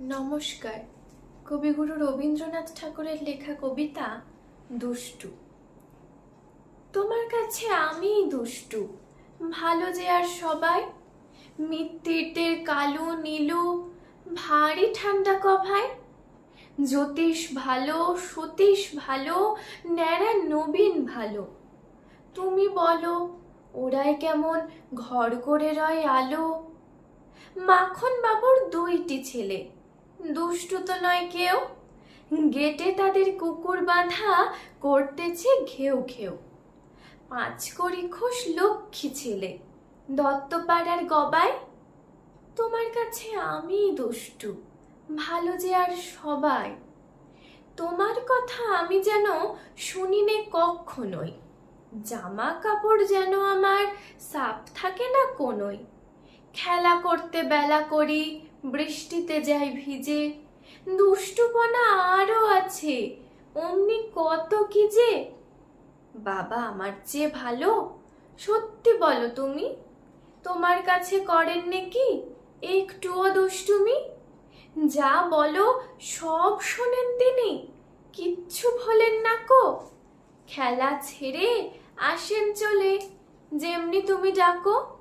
নমস্কার। কবিগুরু রবীন্দ্রনাথ ঠাকুরের লেখা কবিতা দুষ্টু। তোমার কাছে আমিই দুষ্টু, ভালো যে আর সবাই। মিত্তিরদের কালো নীলু, ভারী ঠান্ডা কভায়। জ্যোতিষ ভালো, সতীশ ভালো, ন্যাড়া নবীন ভালো। তুমি বলো ওরাই কেমন ঘর করে রয় আলো। মাখন বাবুর দুইটি ছেলে, দুষ্টু তো নয় কেউ। গেটে তাদের কুকুর বাঁধা, করতেছে ঘেউ ঘেউ। পাঁচকড়ি খোশ লক্ষ্মী ছেলে, দত্তপাড়ার গবায়। তোমার কাছে আমি দুষ্টু, ভালো যে আর সবাই। তোমার কথা আমি যেন শুনিনে কখনোই। জামা কাপড় যেন আমার সাফ থাকে না কোনোই। খেলা করতে বেলা করি, বৃষ্টিতে যাই ভিজে। দুষ্টুপনা আরো আছে, অমনি কত কি যে। বাবা আমার চেয়ে ভালো, সত্যি বলো তুমি। তোমার কাছে করেন নাকি একটুও দুষ্টুমি? যা বলো সব শোনেন তিনি, কিচ্ছু ভোলেন না কো। খেলা ছেড়ে আসেন চলে, যেমনি তুমি ডাকো।